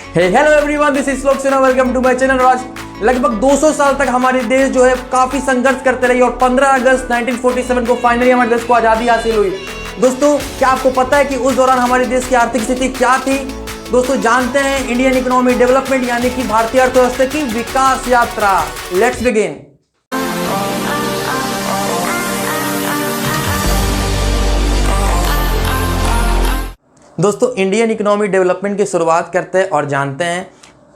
Hello everyone, this is Shlok Sinha, welcome to my channel. आज लगभग 200 साल तक हमारे देश जो है काफी संघर्ष करते रही और 15 अगस्त 1947 को फाइनली हमारे देश को आजादी हासिल हुई। दोस्तों, क्या आपको पता है कि उस दौरान हमारे देश की आर्थिक स्थिति क्या थी? दोस्तों, जानते हैं इंडियन इकोनॉमी डेवलपमेंट यानी कि भारतीय अर्थव्यवस्था की विकास यात्रा। Let's begin. दोस्तों, इंडियन इकोनॉमी डेवलपमेंट की शुरुआत करते हैं और जानते हैं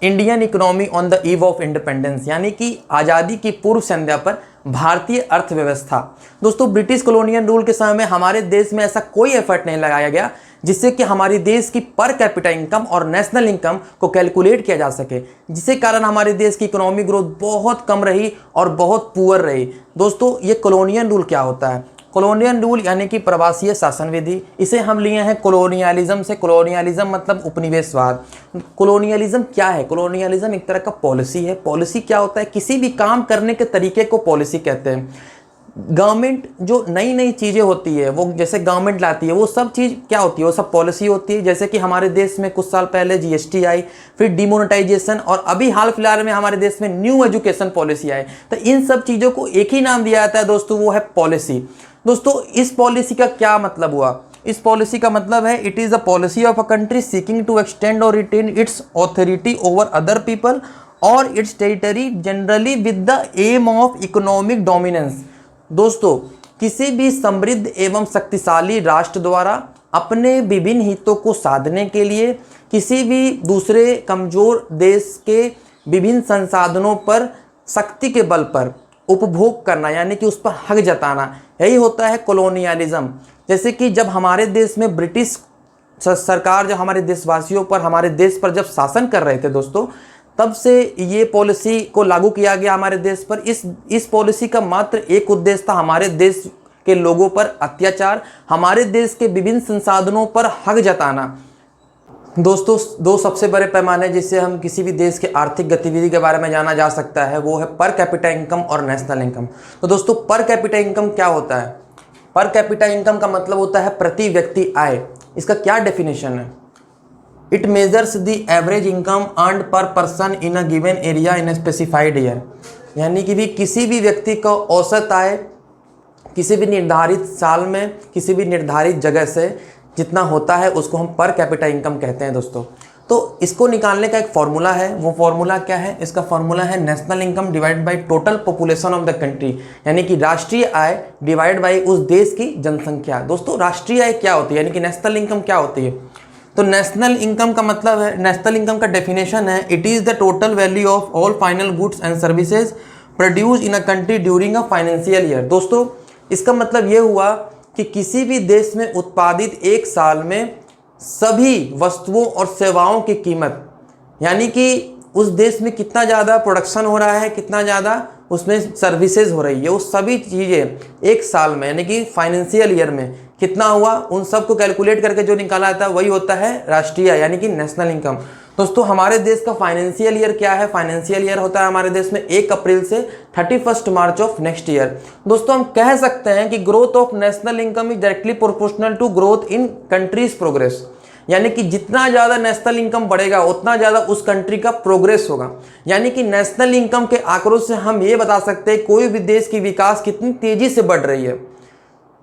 Indian economy on the eve of independence यानी कि आज़ादी की पूर्व संध्या पर भारतीय अर्थव्यवस्था। दोस्तों, ब्रिटिश कॉलोनियल रूल के समय में हमारे देश में ऐसा कोई एफर्ट नहीं लगाया गया जिससे कि हमारे देश की पर कैपिटा इनकम और नेशनल इनकम को कैलकुलेट किया जा सके, जिसके कारण हमारे देश की इकोनॉमिक ग्रोथ बहुत कम रही और बहुत पुअर रही। दोस्तों, ये कॉलोनियल रूल क्या होता है? कॉलोनियल रूल यानी कि प्रवासीय शासन विधि, इसे हम लिए हैं कॉलोनियलिज्म से। कॉलोनियलिज्म मतलब उपनिवेशवाद। कॉलोनियलिज्म क्या है? कॉलोनियलिज्म एक तरह का पॉलिसी है। पॉलिसी क्या होता है? किसी भी काम करने के तरीके को पॉलिसी कहते हैं। गवर्नमेंट जो नई नई चीज़ें होती है, वो जैसे गवर्नमेंट लाती है, वो सब चीज़ क्या होती है? वो सब पॉलिसी होती है। जैसे कि हमारे देश में कुछ साल पहले जीएसटी आई, फिर डिमोनेटाइजेशन, और अभी हाल फिलहाल में हमारे देश में न्यू एजुकेशन पॉलिसी आई। तो इन सब चीज़ों को एक ही नाम दिया जाता है दोस्तों, वो है पॉलिसी। दोस्तों, इस पॉलिसी का क्या मतलब हुआ? इस पॉलिसी का मतलब है it is a policy of a country seeking to extend और retain its authority over other people और its territory generally with the aim of economic dominance. दोस्तों, किसी भी समृद्ध एवं शक्तिशाली राष्ट्र द्वारा अपने विभिन्न हितों को साधने के लिए किसी भी दूसरे कमजोर देश के विभिन्न संसाधनों पर शक्ति के बल पर उपभोग करना यानी कि उस पर हक जताना, यही होता है कॉलोनियलिज्म। जैसे कि जब हमारे देश में ब्रिटिश सरकार जब हमारे देशवासियों पर, हमारे देश पर जब शासन कर रहे थे दोस्तों, तब से ये पॉलिसी को लागू किया गया हमारे देश पर। इस पॉलिसी का मात्र एक उद्देश्य था, हमारे देश के लोगों पर अत्याचार, हमारे देश के विभिन्न संसाधनों पर हक जताना। दोस्तों, दो सबसे बड़े पैमाने जिससे हम किसी भी देश के आर्थिक गतिविधि के बारे में जाना जा सकता है, वो है पर कैपिटा इनकम और नेशनल इनकम। तो दोस्तों, पर कैपिटा इनकम क्या होता है? पर कैपिटा इनकम का मतलब होता है प्रति व्यक्ति आय। इसका क्या डेफिनेशन है? It measures the average income earned per person in a given area in a specified year. यानी कि भी किसी भी व्यक्ति का औसत आय किसी भी निर्धारित साल में किसी भी निर्धारित जगह से जितना होता है उसको हम पर कैपिटा इनकम कहते हैं दोस्तों। तो इसको निकालने का एक फॉर्मूला है। वो फॉर्मूला क्या है? इसका फॉर्मूला है national income divide by total population of the country, यानी कि राष्ट्रीय आय डिवाइड बाय उस देश की जनसंख्या। दोस्तों, राष्ट्रीय आय क्या होती है यानी कि नेशनल इनकम क्या होती है? तो नेशनल इनकम का मतलब है, नेशनल इनकम का डेफिनेशन है it is the total value of all final goods and services produce in a country during a financial year. दोस्तों, इसका मतलब ये हुआ कि किसी भी देश में उत्पादित एक साल में सभी वस्तुओं और सेवाओं की कीमत, यानी कि उस देश में कितना ज़्यादा प्रोडक्शन हो रहा है, कितना ज़्यादा उसमें सर्विसेज हो रही है, वो सभी चीज़ें एक साल में यानी कि फाइनेंशियल ईयर में कितना हुआ, उन सब को कैलकुलेट करके जो निकाला जाता है वही होता है राष्ट्रीय यानी कि नेशनल इनकम। दोस्तों, हमारे देश का फाइनेंशियल ईयर क्या है? फाइनेंशियल ईयर होता है हमारे देश में 1 अप्रैल से 31 मार्च ऑफ नेक्स्ट ईयर। दोस्तों, हम कह सकते हैं कि growth of national income is directly proportional to growth in country's progress, यानी कि जितना ज़्यादा नेशनल इनकम बढ़ेगा उतना ज़्यादा उस कंट्री का प्रोग्रेस होगा। यानी कि नेशनल इनकम के आंकड़ों से हम ये बता सकते हैं कोई भी देश की विकास कितनी तेज़ी से बढ़ रही है।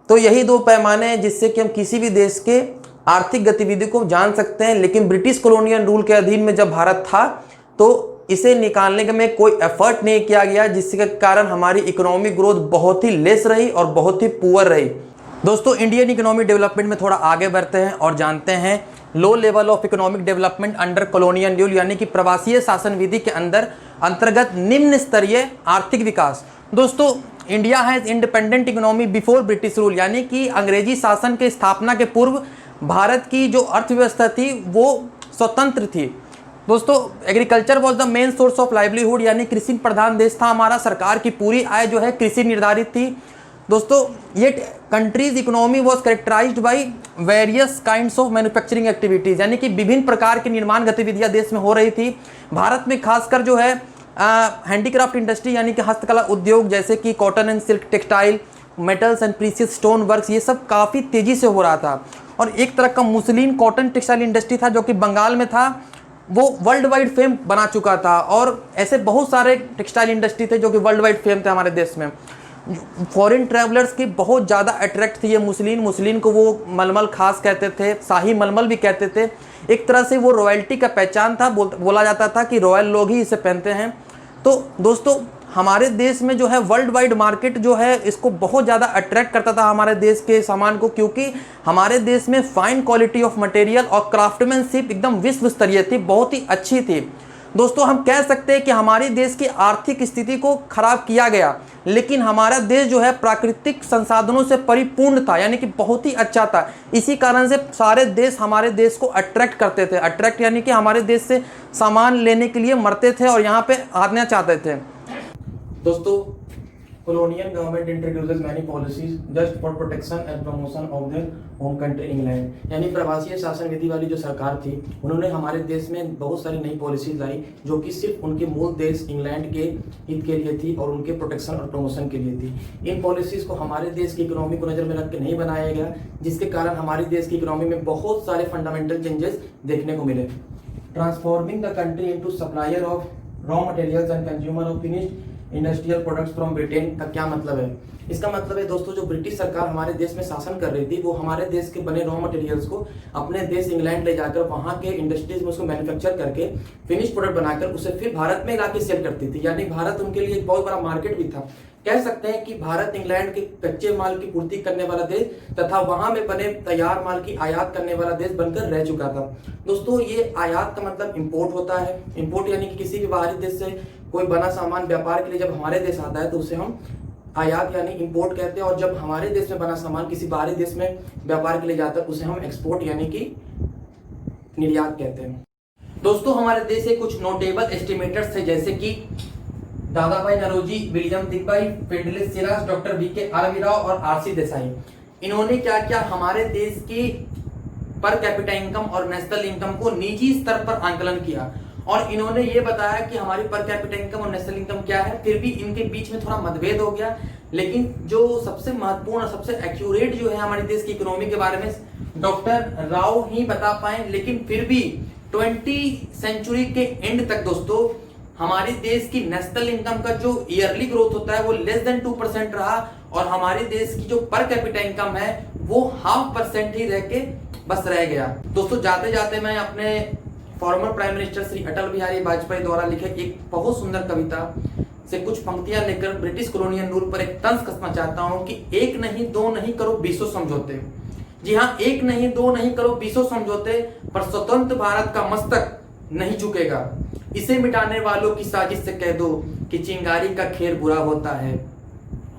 तो यही दो पैमाने हैं जिससे कि हम किसी भी देश के आर्थिक गतिविधि को जान सकते हैं। लेकिन ब्रिटिश कॉलोनियल रूल के अधीन में जब भारत था तो इसे निकालने में कोई एफर्ट नहीं किया गया, जिसके कारण हमारी इकोनॉमिक ग्रोथ बहुत ही लेस रही और बहुत ही पुअर रही। दोस्तों, इंडियन इकोनॉमिक डेवलपमेंट में थोड़ा आगे बढ़ते हैं और जानते हैं low level of economic development under colonial rule यानी कि प्रवासीय शासन विधि के अंतर्गत निम्न स्तरीय आर्थिक विकास। दोस्तों, India has independent economy before British rule, यानी कि अंग्रेजी शासन के स्थापना के पूर्व भारत की जो अर्थव्यवस्था थी वो स्वतंत्र थी। दोस्तों, agriculture was the main source of livelihood, यानी कृषि प्रधान देश था हमारा। सरकार की पूरी आय जो है कृषि निर्धारित थी। दोस्तों, ये country's economy was characterised by various kinds of manufacturing activities, यानी कि विभिन्न प्रकार की निर्माण गतिविधियाँ देश में हो रही थी। भारत में खासकर जो है हैंडीक्राफ्ट इंडस्ट्री यानी कि हस्तकला उद्योग, जैसे कि cotton and silk, textile, metals and precious stone works, ये सब काफ़ी तेज़ी से हो रहा था। और एक तरह का मुस्लिन कॉटन टेक्सटाइल इंडस्ट्री था जो कि बंगाल में था, वो वर्ल्ड वाइड फेम बना चुका था। और ऐसे बहुत सारे टेक्सटाइल इंडस्ट्री थे जो कि वर्ल्ड वाइड फेम थे हमारे देश में। फॉरेन ट्रैवलर्स की बहुत ज़्यादा अट्रैक्ट थी ये मुस्लिन को वो मलमल खास कहते थे, शाही मलमल भी कहते थे। एक तरह से वो रॉयल्टी का पहचान था, बोला जाता था कि रॉयल लोग ही इसे पहनते हैं। तो दोस्तों हमारे देश में जो है वर्ल्ड वाइड मार्केट जो है इसको बहुत ज़्यादा अट्रैक्ट करता था हमारे देश के सामान को, क्योंकि हमारे देश में फाइन क्वालिटी ऑफ मटेरियल और क्राफ्टमैनशिप एकदम विश्व स्तरीय थी, बहुत ही अच्छी थी। दोस्तों हम कह सकते हैं कि हमारे देश की आर्थिक स्थिति को खराब किया गया, लेकिन हमारा देश जो है प्राकृतिक संसाधनों से परिपूर्ण था, यानी कि बहुत ही अच्छा था। इसी कारण से सारे देश हमारे देश को अट्रैक्ट करते थे। अट्रैक्ट यानी कि हमारे देश से सामान लेने के लिए मरते थे और यहाँ पे आना चाहते थे। दोस्तों colonial government introduces many policies just for protection and promotion of their home country England। यानी प्रवासी शासन विधि वाली जो सरकार थी उन्होंने हमारे देश में बहुत सारी नई पॉलिसीज लाई जो कि सिर्फ उनके मूल देश इंग्लैंड के हित के लिए थी और उनके प्रोटेक्शन और प्रमोशन के लिए थी। इन पॉलिसीज को हमारे देश की इकोनॉमी को नजर में रख के नहीं बनाया गया, जिसके कारण हमारे देश की इकोनॉमी में बहुत सारे फंडामेंटल चेंजेस देखने को मिले। Transforming the country into supplier of raw materials and consumer of finished industrial products from Britain का क्या मतलब है? इसका मतलब है दोस्तों जो ब्रिटिश सरकार हमारे देश में शासन कर रही थी वो हमारे देश के बने रॉ मटेरियल्स को अपने देश इंग्लैंड ले जाकर वहां के इंडस्ट्रीज में उसको मैन्युफैक्चर करके फिनिश प्रोडक्ट बनाकर उसे फिर भारत में लाके सेल करती थी। यानी भारत उनके लिए एक बहुत बड़ा मार्केट भी था। कह सकते हैं कि भारत इंग्लैंड के कच्चे माल की पूर्ति करने वाला देश तथा वहां में बने तैयार माल की आयात करने वाला देश बनकर रह चुका था। दोस्तों ये आयात का मतलब इंपोर्ट होता है। इंपोर्ट यानी कि किसी भी बाहरी देश से कोई बना सामान व्यापार के लिए जब हमारे देश आता है तो उसे हम आयात यानी इंपोर्ट कहते हैं, और जब हमारे देश में बना सामान किसी बाहरी देश में व्यापार के लिए जाता है उसे हम एक्सपोर्ट यानी कि निर्यात कहते हैं। दोस्तों हमारे देश के कुछ नोटेबल एस्टिमेटर्स थे जैसे कि दादाभाई नौरोजी, विलियम दिगभाई, फेडरलिस्ट सिराज, डॉक्टर वीके आरवी राव और आरसी देसाई। इन्होंने क्या किया, हमारे देश की पर कैपिटा इनकम और नेशनल इनकम को निजी स्तर पर आंकलन किया और इन्होंने ये बताया कि हमारी पर कैपिटा इनकम और नेशनल इनकम क्या है। फिर भी इनके बीच में थोड़ा मतभेद हो गया, लेकिन जो सबसे महत्वपूर्ण और सबसे एक्यूरेट जो है हमारे देश की इकोनॉमी के बारे में डॉक्टर राव ही बता पाए। लेकिन फिर भी 20वीं सेंचुरी के एंड तक दोस्तों हमारे देश की नेशनल इनकम का जो ईयरली ग्रोथ होता है वो लेस देन 2% रहा और हमारे देश की जो पर कैपिटा इनकम है वो 0.5% ही रह के बस रह गया। दोस्तों जाते जाते मैं अपने former prime minister Shri Atal Bihari Vajpayee द्वारा लिखे एक बहुत सुंदर कविता से कुछ पंक्तियां लेकर ब्रिटिश कॉलोनियल रूल पर एक तंज कसना चाहता हूं कि एक नहीं दो नहीं करो 20 समझौते। जी हाँ, एक नहीं दो नहीं करो 20 समझौते, पर स्वतंत्र भारत का मस्तक नहीं झुकेगा। इसे मिटाने वालों की साजिश से कह दो कि चिंगारी का खेल बुरा होता है।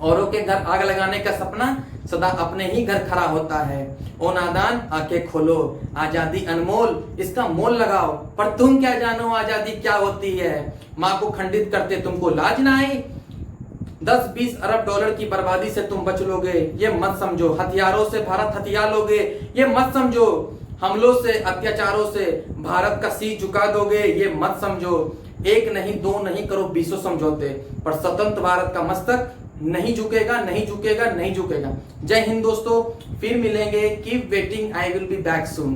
औरों के घर आग लगाने का सपना सदा अपने ही घर खड़ा होता है। ओ नादान आंखें खोलो, आजादी अनमोल, इसका मोल लगाओ। पर तुम क्या जानो आजादी क्या होती है? माँ को खंडित करते तुमको लाज ना आई? 10-20 अरब डॉलर की बर्बादी से तुम बच लोगे, ये मत समझो। हथियारों से भारत हथियार लोगे, ये मत समझो। हमलों से अत्याचारों से भारत का शीश झुका दोगे, ये मत समझो। एक नहीं दो नहीं करो 20 समझौते, पर स्वतंत्र भारत का मस्तक नहीं झुकेगा, नहीं झुकेगा, नहीं झुकेगा। जय हिंद दोस्तों, फिर मिलेंगे। Keep waiting, I will be back soon.